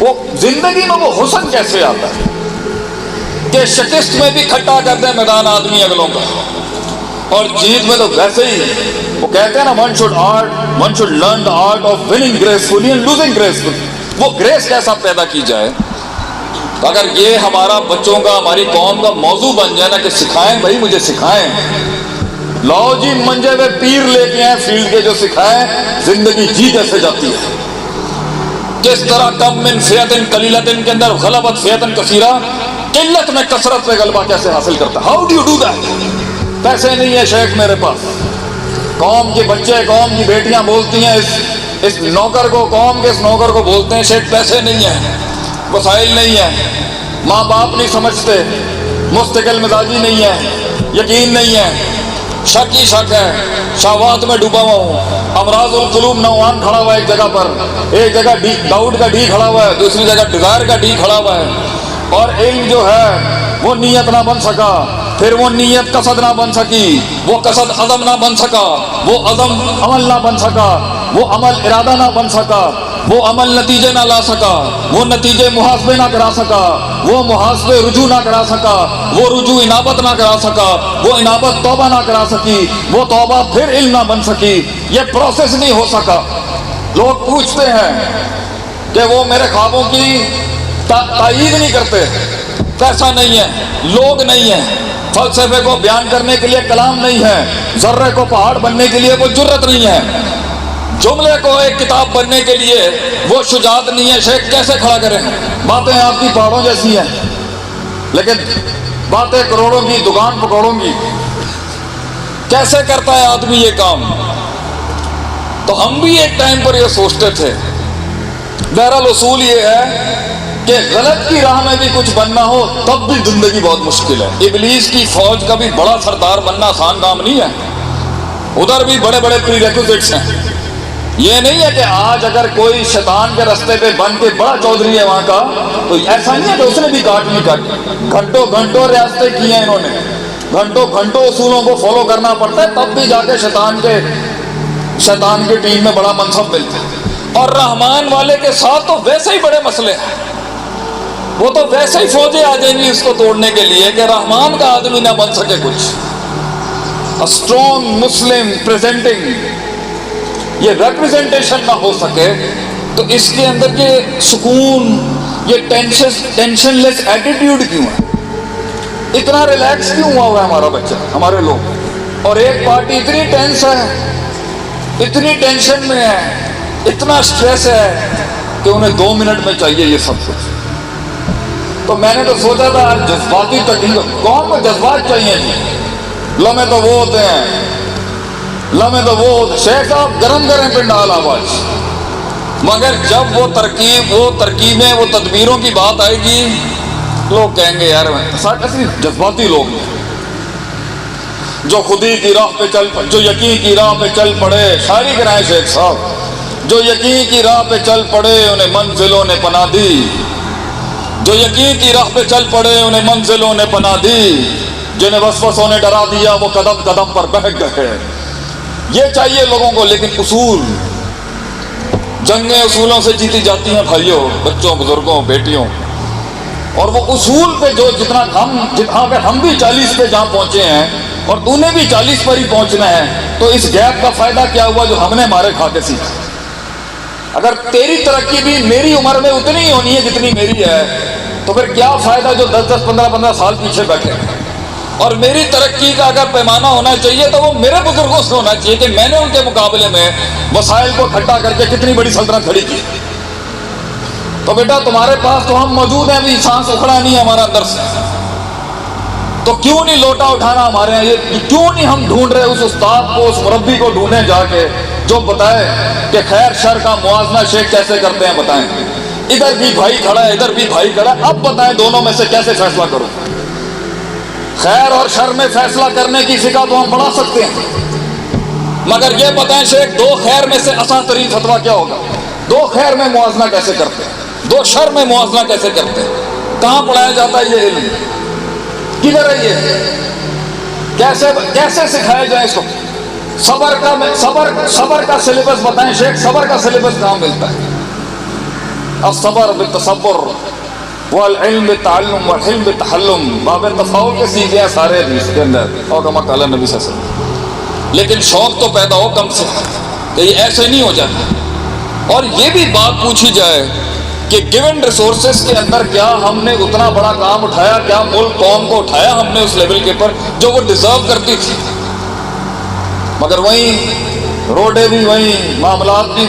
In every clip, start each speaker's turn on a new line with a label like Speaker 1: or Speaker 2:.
Speaker 1: وہ زندگی میں وہ حسن کیسے آتا ہے کہ شکست میں بھی کھٹا کر دیں میدان آدمی اگلوں کا، اور جیت میں تو ویسے ہی وہ کہتے ہیں نا one should learn the art of winning gracefully and losing gracefully. وہ گریس کیسا پیدا کی جائے؟ اگر یہ ہمارا بچوں کا، ہماری قوم کا موضوع بن جائے نا کہ سکھائیں بھائی، مجھے سکھائیں، لاؤ جی منجے ہوئے پیر لے کے آئے فیلڈ کے، جو سکھائیں زندگی جی کیسے جاتی ہے، کس طرح کم من فئۃ قلیلۃ کے اندر غلبت فئۃ کثیرہ، قلت میں کثرت پہ غلبہ کیسے حاصل کرتا ہے؟ How do you do that? پیسے نہیں ہے شیخ میرے پاس، قوم کے بچے، قوم کی بیٹیاں بولتی ہیں اس نوکر کو، قوم کے اس نوکر کو بولتے ہیں شیخ پیسے نہیں ہیں، وسائل نہیں ہیں، ماں باپ نہیں سمجھتے، مستقل مزاجی نہیں ہے، یقین نہیں ہے، شک ہی شک ہے، شہوات میں ڈوبا ہوا ہوں، امراض القلوب نوعان کھڑا ہوا ہے ایک جگہ پر، ایک جگہ ڈاؤٹ کا ڈی کھڑا ہوا ہے، دوسری جگہ ڈیزائر کا ڈی کھڑا ہوا ہے، اور علم جو ہے وہ نیت نہ بن سکا، پھر وہ نیت قصد نہ بن سکی، وہ قصد عزم نہ بن سکا، وہ عزم عمل نہ بن سکا، وہ عمل ارادہ نہ بن سکا، وہ عمل نتیجے نہ لا سکا، وہ نتیجے محاسبے نہ کرا سکا، وہ محاسبے رجوع نہ کرا سکا، وہ رجوع انابت نہ کرا سکا، وہ انابت توبہ نہ کرا سکی، وہ توبہ پھر علم نہ بن سکی، یہ پروسیس نہیں ہو سکا۔ لوگ پوچھتے ہیں کہ وہ میرے خوابوں کی تائید نہیں کرتے، پیسہ نہیں ہے، لوگ نہیں ہیں، فلسفے کو بیان کرنے کے لیے کلام نہیں ہے، ذرے کو پہاڑ بننے کے لیے وہ جرت نہیں ہے، جملے کو ایک کتاب بننے کے لیے وہ شجاعت نہیں ہے، شیخ کیسے کھڑا کریں؟ باتیں آپ کی پہاڑوں جیسی ہیں، لیکن باتیں کروڑوں کی، دکان پکوڑوں کی، کیسے کرتا ہے آدمی یہ کام؟ تو ہم بھی ایک ٹائم پر یہ سوچتے تھے۔ بہرحال اصول یہ ہے کہ غلط کی راہ میں بھی کچھ بننا ہو تب بھی زندگی بہت مشکل ہے۔ ابلیس کی فوج کا بھی بڑا سردار بننا آسان کام نہیں ہے، ادھر بھی بڑے بڑے پری ریکوزٹس ہیں۔ یہ نہیں ہے کہ آج اگر کوئی شیطان کے رستے پہ بن کے بڑا چودھری ہے وہاں کا تو ایسا نہیں ہے کہ اس نے بھی کاٹ نہیں کاٹی، گھنٹوں گھنٹوں ریاستیں کی ہیں انہوں نے، گھنٹوں گھنٹوں اصولوں کو فالو کرنا پڑتا ہے، تب بھی جا کے شیطان کی ٹیم میں بڑا منصب ملتا ہے۔ اور رحمان والے کے ساتھ تو ویسے ہی بڑے مسئلے ہیں، وہ تو ویسے ہی فوجیں آ جائیں گی اس کو توڑنے کے لیے کہ رحمان کا آدمی نہ بن سکے کچھ۔ اسٹرانگ مسلم پریزنٹنگ، یہ ریپریزنٹیشن نہ ہو سکے تو اس کے اندر یہ سکون، یہ ٹینشن لیس ایٹیٹیوڈ کیوں ہے؟ اتنا ریلیکس کیوں ہوا ہے ہمارا بچہ، ہمارے لوگ؟ اور ایک پارٹی اتنی ٹینس ہے، اتنی ٹینشن میں ہے، اتنا سٹریس ہے کہ انہیں 2 منٹ میں چاہیے یہ سب کچھ۔ تو میں نے تو سوچا تھا جذباتی تکلیف، قوم کو جذبات چاہیے جی، لمحے تو وہ ہوتے ہیں، لمحے تو وہ ہوتے، شیخ صاحب گرم کریں پنڈال آواز، مگر جب وہ ترکیبیں، وہ تدبیروں کی بات آئے گی لوگ کہیں گے یار ایسی جذباتی لوگ ہیں جو خودی کی راہ پہ جو یقین کی راہ پہ چل پڑے، شاعری کرائیں شیخ صاحب، جو یقین کی راہ پہ چل پڑے انہیں منزلوں نے پناہ دی، جو یقین کی راہ پہ چل پڑے انہیں منزلوں نے پناہ دی، جنہیں وسوسوں نے ڈرا دیا وہ قدم قدم پر بہک گئے۔ یہ چاہیے لوگوں کو، لیکن اصول، جنگیں اصولوں سے جیتی جاتی ہیں بھائیوں، بچوں، بزرگوں، بیٹیوں، اور وہ اصول پہ جو جتنا اگر ہم بھی 40 پہ جہاں پہنچے ہیں اور تو نے بھی 40 پر ہی پہنچنا ہے تو اس گیپ کا فائدہ کیا ہوا جو ہم نے مارے کھا کے سیکھا؟ اگر تیری ترقی بھی میری عمر میں اتنی ہی ہونی ہے جتنی میری ہے تو پھر کیا فائدہ جو 10 15 سال پیچھے بیٹھے؟ اور میری ترقی کا اگر پیمانہ ہونا چاہیے تو وہ میرے بزرگوں سے ہونا چاہیے کہ میں نے ان کے مقابلے میں وسائل کو اکٹھا کر کے کتنی بڑی سلطنت کھڑی کی۔ تو بیٹا تمہارے پاس تو ہم موجود ہیں، ابھی سانس اکھڑا نہیں ہے ہمارا اندر سے، تو کیوں نہیں لوٹا اٹھانا ہمارے ہیں؟ یہ کیوں نہیں ہم ڈھونڈ رہے اس استاد کو، اس مربی کو ڈھونڈیں جا کے جو بتائے کہ خیر شر کا موازنہ شیخ کیسے کرتے ہیں، بتائیں۔ ادھر بھی بھائی کھڑا ہے، ادھر بھی بھائی کھڑا ہے، اب بتائیں دونوں میں سے کیسے فیصلہ کروں؟ خیر اور شر میں فیصلہ کرنے کی فقہ تو ہم بڑھا سکتے ہیں، مگر یہ بتائیں شیخ 2 خیر میں سے اساں ترین فتویٰ کیا ہوگا؟ 2 خیر میں موازنہ کیسے کرتے ہیں؟ 2 شر میں موازنہ کیسے کرتے ہیں؟ کہاں پڑھایا جاتا ہے یہ علم؟ کدھر ہے یہ؟ کیسے سکھایا جائے اس کو؟ صبر کا سلیبس بتائیں شیخ، صبر کا سلیبس کہاں ملتا ہے؟ الصبر بالتصبر والعلم بالتعلم والحلم بالتحلم، باب تفاؤل کے سیکھے ہیں سارے حدیث کے اندر، اور کما قال نبی صلی اللہ علیہ وسلم. لیکن شوق تو پیدا ہو کم سے کہ یہ ایسے نہیں ہو جاتا. اور یہ بھی بات پوچھی جائے کہ گیون ریسورسز کے اندر کیا ہم نے اتنا بڑا کام اٹھایا، کیا ملک قوم کو اٹھایا ہم نے اس لیول کے پر جو وہ ڈیزرو کرتی تھی؟ مگر وہیں روڈیں بھی وہیں، معاملات بھی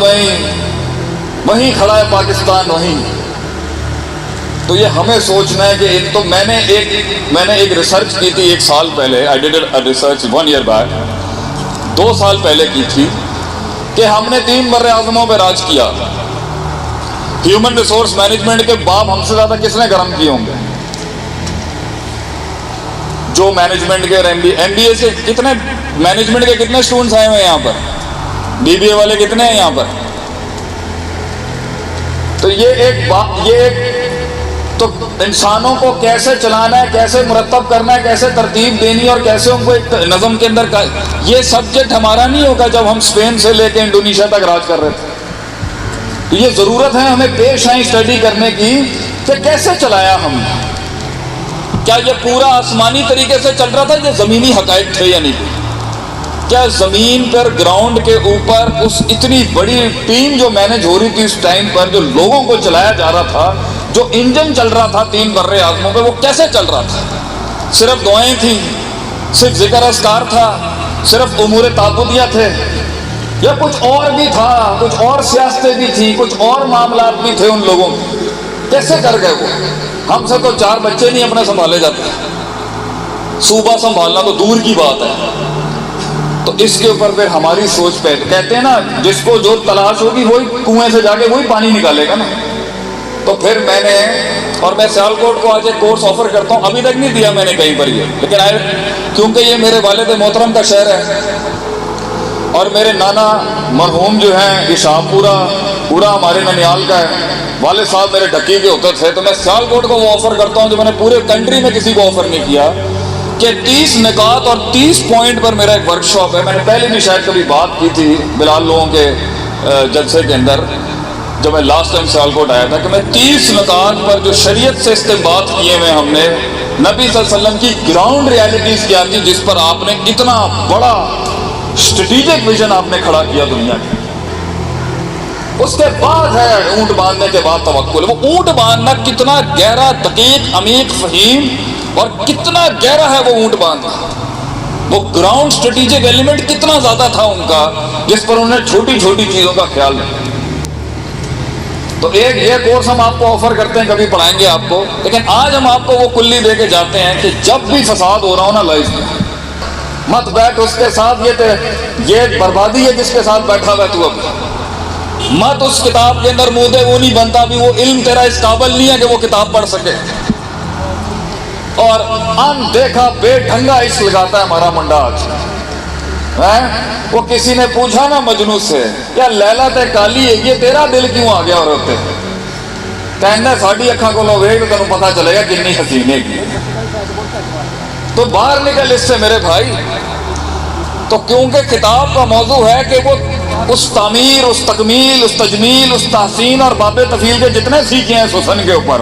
Speaker 1: وہیں کھڑا ہے پاکستان وہیں. تو یہ ہمیں سوچنا ہے کہ ایک تو میں نے ایک ریسرچ کی تھی 1 سال پہلے. I did a research 1 year back. 2 سال پہلے کی تھی کہ ہم نے 3 بر اعظموں پہ راج کیا. ہیومن ریسورس مینجمنٹ کے باب ہم سے زیادہ کس نے گرم کیے ہوں گے؟ جو مینجمنٹ کے اور ایم بی اے سے کتنے مینجمنٹ کے کتنے اسٹوڈنٹس آئے ہوئے ہیں یہاں پر؟ بی بی اے والے کتنے ہیں یہاں پر؟ تو تو انسانوں کو کیسے چلانا ہے، کیسے مرتب کرنا ہے، کیسے ترتیب دینی اور کیسے ان کو ایک نظم کے اندر یہ سبجیکٹ ہمارا نہیں ہوگا جب ہم اسپین سے لے کے انڈونیشیا تک راج کر رہے تھے. تو یہ ضرورت ہے ہمیں پیش آئی اسٹڈی کرنے کی کہ کیسے چلایا ہم نے. کیا یہ پورا آسمانی طریقے سے چل رہا تھا، یہ زمینی حقائق تھے یا نہیں؟ کیا زمین پر گراؤنڈ کے اوپر اس اتنی بڑی ٹیم جو مینج ہو رہی تھی اس ٹائم پر، جو لوگوں کو چلایا جا رہا تھا، جو انجن چل رہا تھا 3 بر اعظموں پہ، وہ کیسے چل رہا تھا؟ صرف دعائیں تھیں، صرف ذکر اذکار تھا، صرف امور تعبدیہ تھے، یا کچھ اور بھی تھا، کچھ اور سیاستیں بھی تھیں، کچھ اور معاملات بھی تھے ان لوگوں کے؟ کیسے کر گئے وہ؟ ہم سے تو 4 بچے نہیں اپنے سنبھالے جاتے، صوبہ سنبھالنا تو دور کی بات ہے. تو اس کے اوپر پھر ہماری سوچ پہ کہتے ہیں نا، جس کو جو تلاش ہوگی وہی کنویں سے جا کے وہی پانی نکالے گا نا. تو پھر میں سیالکوٹ کو آج ایک کورس آفر کرتا ہوں. ابھی تک نہیں دیا میں نے کہیں پر یہ، لیکن کیونکہ یہ میرے والد محترم کا شہر ہے اور میرے نانا مرحوم جو ہیں یہ شاہ پورا ہمارے ننیال کا ہے، والد صاحب میرے ڈھکی کے ہوتے تھے. تو میں سیالکوٹ کو وہ آفر کرتا ہوں جو میں نے پورے کنٹری میں کسی کو آفر نہیں کیا، کہ 30 نکات اور 30 پوائنٹ پر میرا ایک ورک شاپ ہے. میں نے پہلے بھی شاید کبھی بات کی تھی بلال لوگوں کے جلسے کے اندر جب میں لاسٹ ٹائم سیالکوٹ آیا تھا، کہ میں 30 نکات پر جو شریعت سے استنباط کیے ہوئے ہم نے، نبی صلی اللہ علیہ وسلم کی گراؤنڈ ریالٹیز کیا تھی جس پر آپ نے اتنا بڑا اسٹریٹجک ویژن آپ نے کھڑا کیا دنیا کی. اس کے بعد ہے اونٹ باندھنے کے بعد توکل. وہ اونٹ باندھنا کتنا گہرا، دقیق، عمیق، فہیم اور کتنا گہرا ہے وہ اونٹ باندھنا. وہ گراؤنڈ اسٹریٹجک ایلیمنٹ کتنا زیادہ تھا ان کا، جس پر انہوں نے چھوٹی چھوٹی چیزوں کا خیال رکھا. تو ایک یہ کورس ہم آپ کو آفر کرتے ہیں، کبھی پڑھائیں گے آپ کو، لیکن آج ہم آپ کو وہ کلی دے کے جاتے ہیں کہ جب بھی فساد ہو رہا ہو نا لائف میں، مت بیٹھ اس کے ساتھ. یہ بربادی ہے جس کے ساتھ بیٹھا ہوا تو. اب مت اس کتاب کے اندر منہ دے، وہ نہیں بنتا بھی، وہ علم تیرا اس قابل نہیں ہے کہ وہ کتاب پڑھ سکے. اور ان دیکھا بے ڈھنگا عشق لگاتا ہے ہمارا منڈا آج. وہ کسی نے پوچھا نا مجنوں سے، یا لیلا تے کالی ہے یہ تیرا دل کیوں آ گیا؟ اور ہوتے کہنا ساڑی اکھاں کو لو ویگ تو پتا چلے گا کنی حسینے کی. تو باہر نکل اس سے میرے بھائی. تو کیونکہ کتاب کا موضوع ہے کہ وہ اس تعمیر، اس تکمیل، اس تجمیل، اس تحسین اور باب تفیل کے جتنے سیکھے ہیں اس حسن کے اوپر،